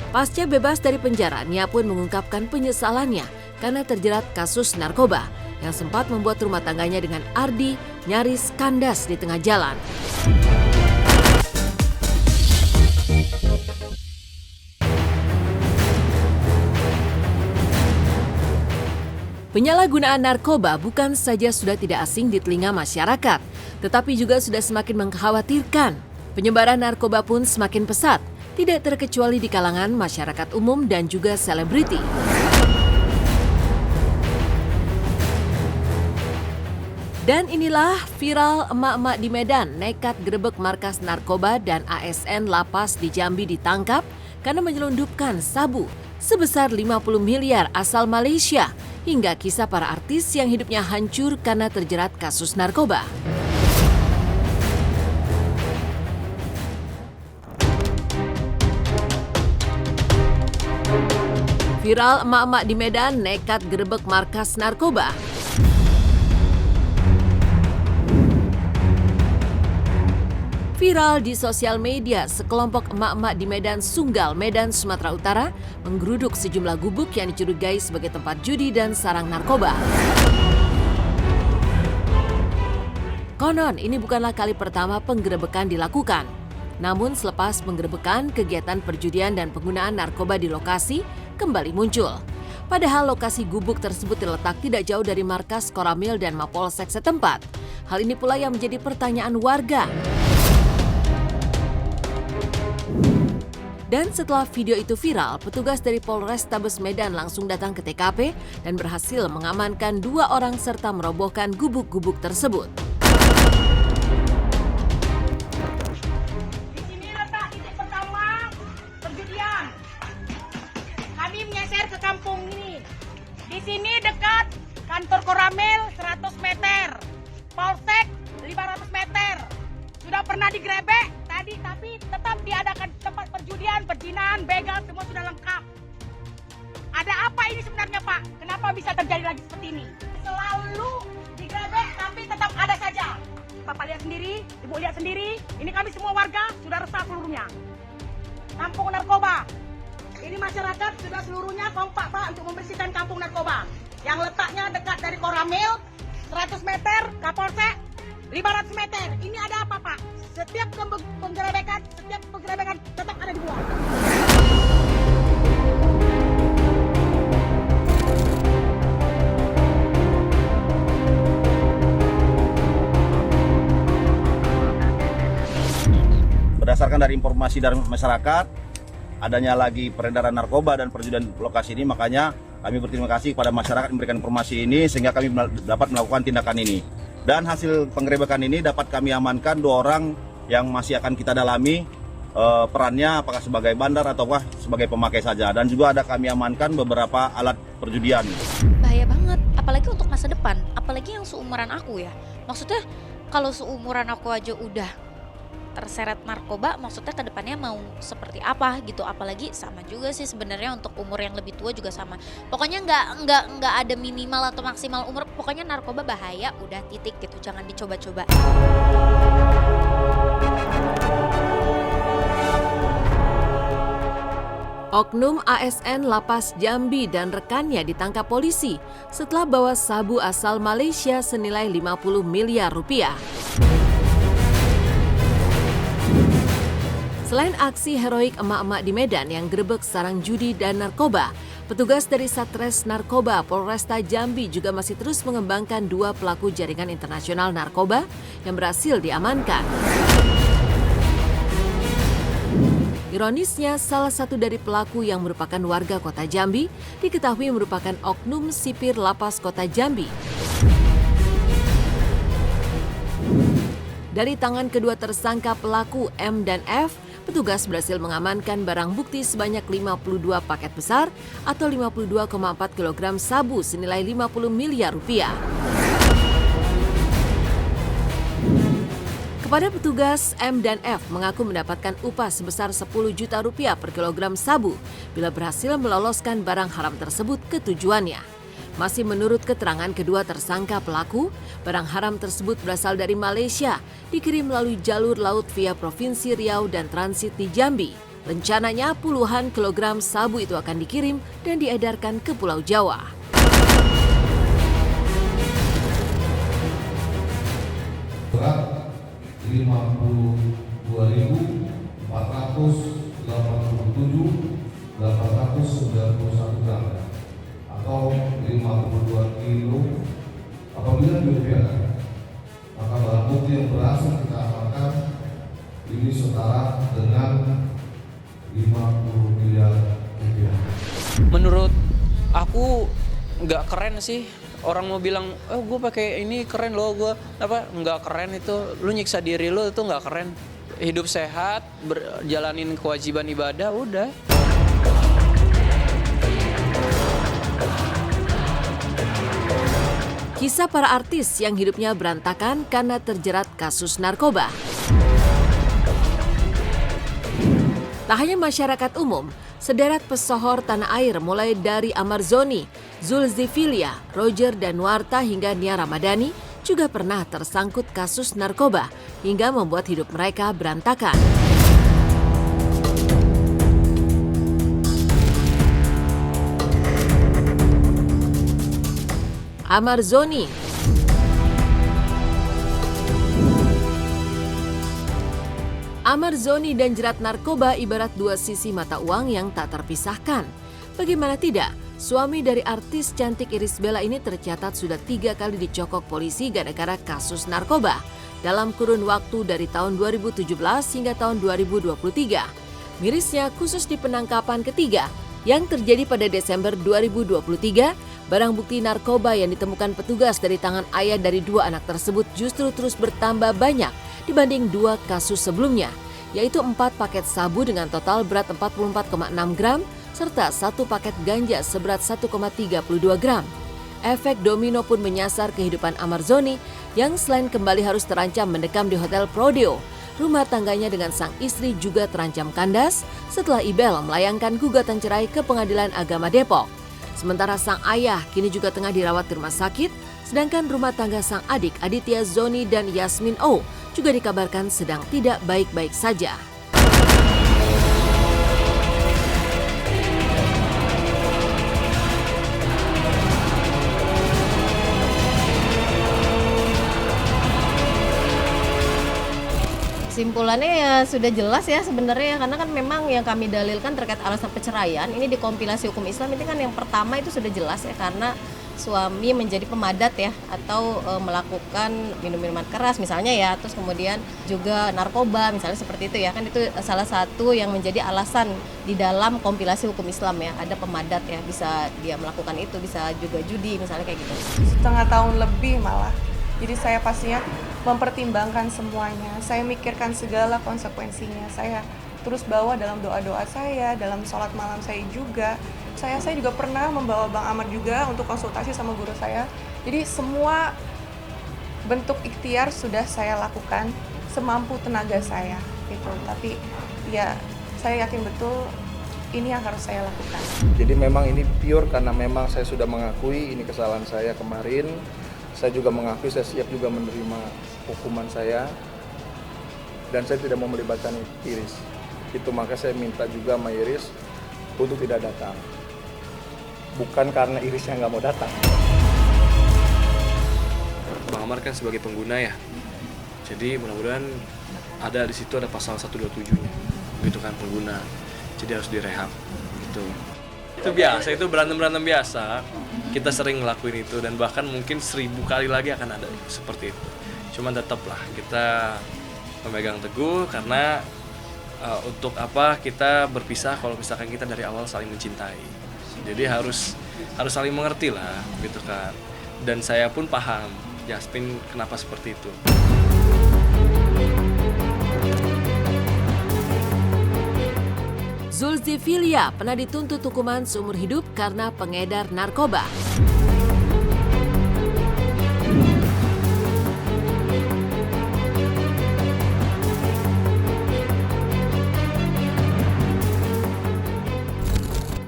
Pasca bebas dari penjara, Nia pun mengungkapkan penyesalannya karena terjerat kasus narkoba yang sempat membuat rumah tangganya dengan Ardi nyaris kandas di tengah jalan. Penyalahgunaan narkoba bukan saja sudah tidak asing di telinga masyarakat, tetapi juga sudah semakin mengkhawatirkan. Penyebaran narkoba pun semakin pesat, tidak terkecuali di kalangan masyarakat umum dan juga selebriti. Dan inilah viral emak-emak di Medan nekat gerebek markas narkoba dan ASN lapas di Jambi ditangkap karena menyelundupkan sabu sebesar 50 miliar asal Malaysia, hingga kisah para artis yang hidupnya hancur karena terjerat kasus narkoba. Viral emak-emak di Medan nekat gerebek markas narkoba. Viral di sosial media, sekelompok emak-emak di Medan Sunggal, Medan, Sumatera Utara menggeruduk sejumlah gubuk yang dicurigai sebagai tempat judi dan sarang narkoba. Konon, ini bukanlah kali pertama penggerebekan dilakukan. Namun selepas penggerebekan, kegiatan perjudian dan penggunaan narkoba di lokasi kembali muncul. Padahal lokasi gubuk tersebut terletak tidak jauh dari markas Koramil dan Mapolsek setempat. Hal ini pula yang menjadi pertanyaan warga. Dan setelah video itu viral, petugas dari Polrestabes Medan langsung datang ke TKP dan berhasil mengamankan 2 orang serta merobohkan gubuk-gubuk tersebut. Di sini letak titik pertama perjudian. Kami mengeser ke kampung ini. Di sini dekat kantor Koramil 100 meter, Polsek 500 meter. Sudah pernah digrebek tadi, tapi tetap diadakan tempat perjudian, perjinahan, begal, semua sudah lengkap. Ada apa ini sebenarnya, Pak? Kenapa bisa terjadi lagi seperti ini? Selalu digrebek, tapi tetap ada saja. Bapak lihat sendiri, Ibu lihat sendiri, ini kami semua warga sudah resah seluruhnya. Kampung narkoba. Ini masyarakat sudah seluruhnya kompak, Pak, untuk membersihkan kampung narkoba. Yang letaknya dekat dari Koramil, 100 meter, Kapolsek, 500 meter. Ini ada apa, Pak? Setiap penggerebekan tetap ada dibuat. Berdasarkan dari informasi dari masyarakat, adanya lagi peredaran narkoba dan perjudian lokasi ini, makanya kami berterima kasih kepada masyarakat yang memberikan informasi ini sehingga kami dapat melakukan tindakan ini. Dan hasil penggerebekan ini dapat kami amankan 2 orang yang masih akan kita dalami perannya apakah sebagai bandar ataukah sebagai pemakai saja. Dan juga ada kami amankan beberapa alat perjudian. Bahaya banget, apalagi untuk masa depan, apalagi yang seumuran aku ya. Maksudnya kalau seumuran aku aja udah terseret narkoba, maksudnya ke depannya mau seperti apa gitu. Apalagi sama juga sih sebenarnya untuk umur yang lebih tua juga sama. Pokoknya nggak ada minimal atau maksimal umur. Pokoknya narkoba bahaya, udah titik gitu. Jangan dicoba-coba. Oknum ASN Lapas Jambi dan rekannya ditangkap polisi setelah bawa sabu asal Malaysia senilai 50 miliar rupiah. Selain aksi heroik emak-emak di Medan yang gerebek sarang judi dan narkoba, petugas dari Satres Narkoba Polresta Jambi juga masih terus mengembangkan 2 pelaku jaringan internasional narkoba yang berhasil diamankan. Ironisnya, salah satu dari pelaku yang merupakan warga kota Jambi diketahui merupakan oknum sipir Lapas Kota Jambi. Dari tangan kedua tersangka pelaku M dan F, petugas berhasil mengamankan barang bukti sebanyak 52 paket besar atau 52,4 kg sabu senilai 50 miliar rupiah. Kepada petugas, M dan F mengaku mendapatkan upah sebesar 10 juta rupiah per kilogram sabu bila berhasil meloloskan barang haram tersebut ke tujuannya. Masih menurut keterangan kedua tersangka pelaku, barang haram tersebut berasal dari Malaysia, dikirim melalui jalur laut via Provinsi Riau dan transit di Jambi. Rencananya puluhan kilogram sabu itu akan dikirim dan diedarkan ke Pulau Jawa. Berat 52.487.891 gram atau 52 kilo. Apabila dirupiahkan, maka barang bukti yang berhasil kita amankan ini setara dengan 50 miliar rupiah. Menurut aku nggak keren sih. Orang mau bilang, oh gue pakai ini keren loh, gue apa nggak keren itu. Lu nyiksa diri lu itu nggak keren. Hidup sehat, jalanin kewajiban ibadah, udah. Kisah para artis yang hidupnya berantakan karena terjerat kasus narkoba. Tak hanya masyarakat umum, sederet pesohor tanah air mulai dari Amar Zoni, Zulkiflia, Roger Danuarta hingga Nia Ramadhani juga pernah tersangkut kasus narkoba hingga membuat hidup mereka berantakan. Amar Zoni, Amar Zoni dan jerat narkoba ibarat dua sisi mata uang yang tak terpisahkan. Bagaimana tidak, suami dari artis cantik Irish Bella ini tercatat sudah 3 kali dicokok polisi gara-gara kasus narkoba dalam kurun waktu dari tahun 2017 hingga tahun 2023. Mirisnya, khusus di penangkapan ketiga yang terjadi pada Desember 2023, barang bukti narkoba yang ditemukan petugas dari tangan ayah dari 2 anak tersebut justru terus bertambah banyak dibanding 2 kasus sebelumnya, yaitu 4 paket sabu dengan total berat 44,6 gram serta 1 paket ganja seberat 1,32 gram. Efek domino pun menyasar kehidupan Amar Zoni yang selain kembali harus terancam mendekam di Hotel Prodeo, rumah tangganya dengan sang istri juga terancam kandas setelah Ibel melayangkan gugatan cerai ke Pengadilan Agama Depok. Sementara sang ayah kini juga tengah dirawat di rumah sakit, sedangkan rumah tangga sang adik Aditya Zoni dan Yasmin O juga dikabarkan sedang tidak baik-baik saja. Kesimpulannya ya sudah jelas ya sebenarnya, karena kan memang yang kami dalilkan terkait alasan perceraian ini di kompilasi hukum Islam ini kan yang pertama itu sudah jelas ya, karena suami menjadi pemadat ya atau melakukan minum-minuman keras misalnya ya, terus kemudian juga narkoba misalnya seperti itu ya, kan itu salah satu yang menjadi alasan di dalam kompilasi hukum Islam ya, ada pemadat ya, bisa dia melakukan itu, bisa juga judi misalnya kayak gitu. Setengah tahun lebih malah. Jadi saya pastinya mempertimbangkan semuanya, saya mikirkan segala konsekuensinya, saya terus bawa dalam doa-doa saya, dalam sholat malam saya juga. Saya juga pernah membawa Bang Amar juga untuk konsultasi sama guru saya. Jadi semua bentuk ikhtiar sudah saya lakukan semampu tenaga saya gitu. Tapi ya saya yakin betul ini yang harus saya lakukan. Jadi memang ini pure karena memang saya sudah mengakui ini kesalahan saya kemarin. Saya juga mengakui saya siap juga menerima hukuman saya dan saya tidak mau melibatkan Iris. Itu maka saya minta juga sama Iris untuk tidak datang. Bukan karena Iris yang nggak mau datang. Bang Amar kan sebagai pengguna ya. Jadi mudah-mudahan ada di situ ada pasal 127-nya. Begitu kan pengguna. Jadi harus direhab gitu. Itu biasa, itu berantem-berantem biasa. Kita sering ngelakuin itu dan bahkan mungkin 1000 kali lagi akan ada seperti itu. Cuman tetaplah kita memegang teguh karena untuk apa kita berpisah kalau misalkan kita dari awal saling mencintai. Jadi harus saling mengerti lah gitu kan. Dan saya pun paham Yasmin kenapa seperti itu. Zulkiflia pernah dituntut hukuman seumur hidup karena pengedar narkoba.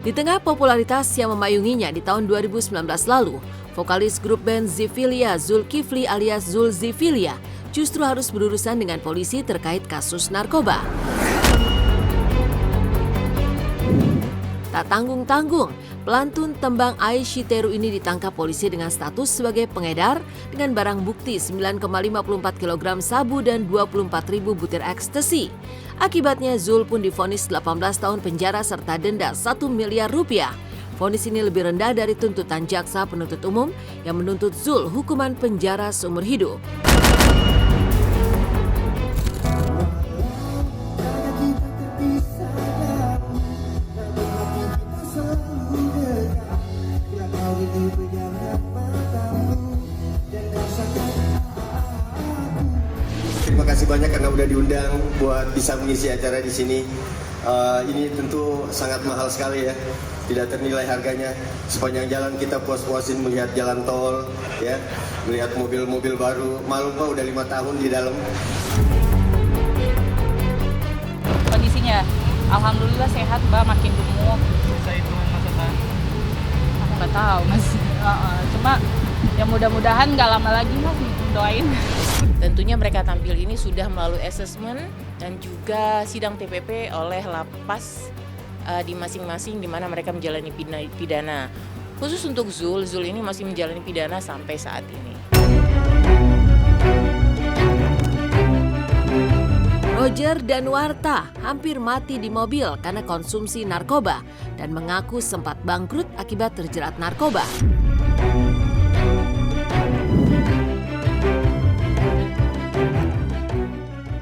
Di tengah popularitas yang memayunginya di tahun 2019 lalu, vokalis grup band Zifilya Zulkifli alias Zulkiflia justru harus berurusan dengan polisi terkait kasus narkoba. Tak tanggung-tanggung, pelantun tembang Aishiteru ini ditangkap polisi dengan status sebagai pengedar dengan barang bukti 9,54 kg sabu dan 24.000 butir ekstasi. Akibatnya Zul pun divonis 18 tahun penjara serta denda 1 miliar rupiah. Vonis ini lebih rendah dari tuntutan jaksa penuntut umum yang menuntut Zul hukuman penjara seumur hidup. Terima kasih banyak karena udah diundang buat bisa mengisi acara di sini. Ini tentu sangat mahal sekali ya, tidak ternilai harganya. Sepanjang jalan kita puas-puasin melihat jalan tol, ya, melihat mobil-mobil baru. Malu Pak, udah 5 tahun di dalam. Kondisinya, alhamdulillah sehat Mbak, makin gemuk. Bisa hitungan masa tahan? Aku nggak tahu Mas. Cuma ya mudah-mudahan nggak lama lagi Mas, doain. Tentunya mereka tampil ini sudah melalui asesmen dan juga sidang TPP oleh lapas di masing-masing di mana mereka menjalani pidana. Khusus untuk Zul ini masih menjalani pidana sampai saat ini. Roger Danuarta hampir mati di mobil karena konsumsi narkoba dan mengaku sempat bangkrut akibat terjerat narkoba.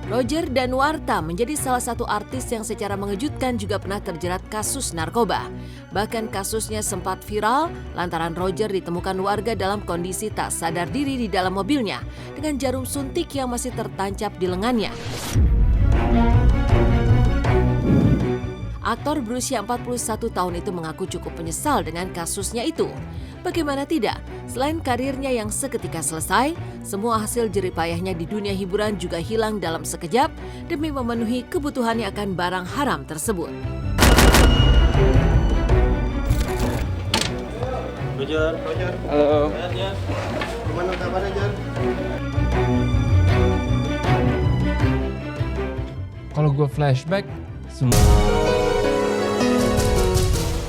Roger Danuarta menjadi salah satu artis yang secara mengejutkan juga pernah terjerat kasus narkoba. Bahkan kasusnya sempat viral lantaran Roger ditemukan warga dalam kondisi tak sadar diri di dalam mobilnya dengan jarum suntik yang masih tertancap di lengannya. Aktor berusia 41 tahun itu mengaku cukup menyesal dengan kasusnya itu. Bagaimana tidak, selain karirnya yang seketika selesai, semua hasil jeripayahnya di dunia hiburan juga hilang dalam sekejap demi memenuhi kebutuhannya akan barang haram tersebut. Roger. Halo. Gimana kabarnya, Jar? Kalau gue flashback, semua.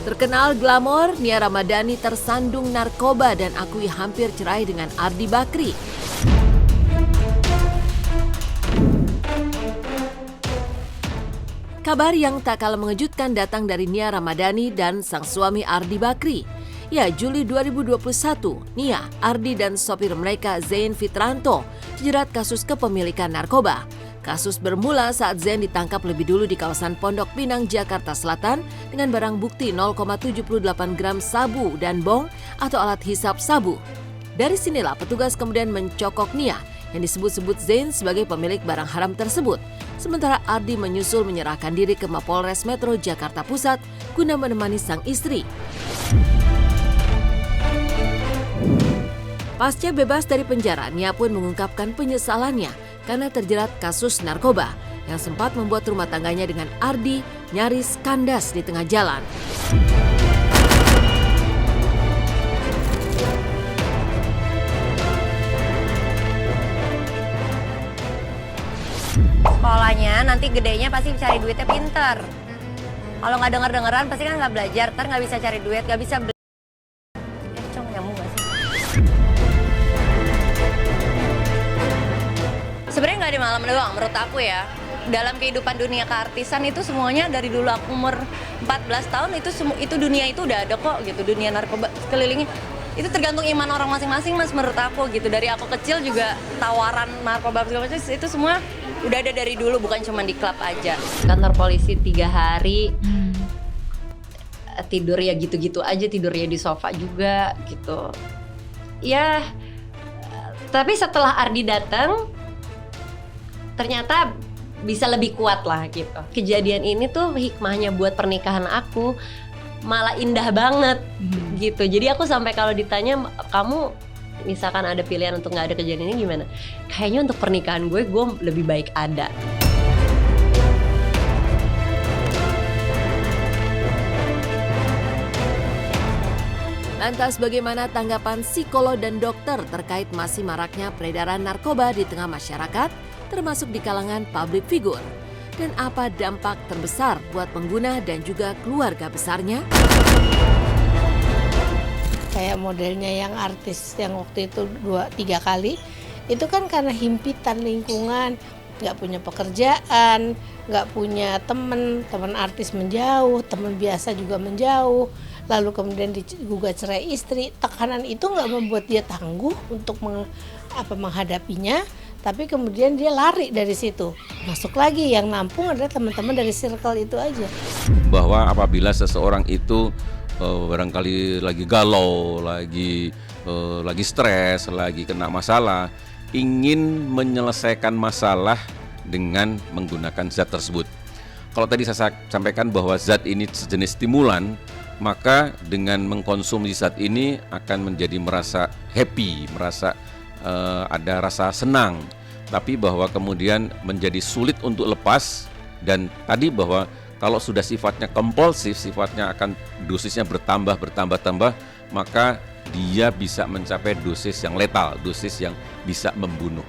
Terkenal glamor, Nia Ramadhani tersandung narkoba dan akui hampir cerai dengan Ardi Bakri. Kabar yang tak kalah mengejutkan datang dari Nia Ramadhani dan sang suami Ardi Bakri. Ya, Juli 2021, Nia, Ardi dan sopir mereka Zain Fitranto dijerat kasus kepemilikan narkoba. Kasus bermula saat Zain ditangkap lebih dulu di kawasan Pondok Pinang, Jakarta Selatan dengan barang bukti 0,78 gram sabu dan bong atau alat hisap sabu. Dari sinilah petugas kemudian mencokok Nia yang disebut-sebut Zain sebagai pemilik barang haram tersebut. Sementara Ardi menyusul menyerahkan diri ke Mapolres Metro Jakarta Pusat guna menemani sang istri. Pasca bebas dari penjara, Nia pun mengungkapkan penyesalannya karena terjerat kasus narkoba yang sempat membuat rumah tangganya dengan Ardi nyaris kandas di tengah jalan. Sekolahnya nanti gedenya pasti cari duitnya pinter. Kalau nggak denger-dengeran pasti kan nggak belajar, ntar nggak bisa cari duit, nggak bisa beli. Nyambung nggak sih? Sebenarnya nggak di malam doang menurut aku ya. Dalam kehidupan dunia keartisan itu semuanya dari dulu aku umur 14 tahun itu dunia itu udah ada kok gitu. Dunia narkoba sekelilingnya. Itu tergantung iman orang masing-masing Mas menurut aku gitu. Dari aku kecil juga tawaran narkoba segala macam itu semua udah ada dari dulu, bukan cuma di klub aja. Kantor polisi 3 hari tidur ya gitu-gitu aja, tidurnya di sofa juga gitu. Ya, tapi setelah Ardi datang ternyata bisa lebih kuat lah gitu. Kejadian ini tuh hikmahnya buat pernikahan aku malah indah banget gitu. Jadi aku sampai kalau ditanya kamu misalkan ada pilihan untuk nggak ada kejadian ini gimana? Kayaknya untuk pernikahan gue lebih baik ada. Lantas bagaimana tanggapan psikolog dan dokter terkait masih maraknya peredaran narkoba di tengah masyarakat, termasuk di kalangan publik figur? dan apa dampak terbesar buat pengguna dan juga keluarga besarnya? Kayak modelnya yang artis yang waktu itu 2-3 kali, itu kan karena himpitan lingkungan, nggak punya pekerjaan, nggak punya teman artis menjauh, teman biasa juga menjauh, lalu kemudian digugat cerai istri. Tekanan itu nggak membuat dia tangguh untuk menghadapinya, tapi kemudian dia lari dari situ. Masuk lagi, yang nampung adalah teman-teman dari circle itu aja. Bahwa apabila seseorang itu barangkali lagi galau, lagi stres, lagi kena masalah, ingin menyelesaikan masalah dengan menggunakan zat tersebut. Kalau tadi saya sampaikan bahwa zat ini sejenis stimulan, maka dengan mengkonsumsi zat ini akan menjadi merasa happy, merasa ada rasa senang. Tapi bahwa kemudian menjadi sulit untuk lepas, dan tadi bahwa kalau sudah sifatnya kompulsif, sifatnya akan dosisnya bertambah, maka dia bisa mencapai dosis yang letal, dosis yang bisa membunuh.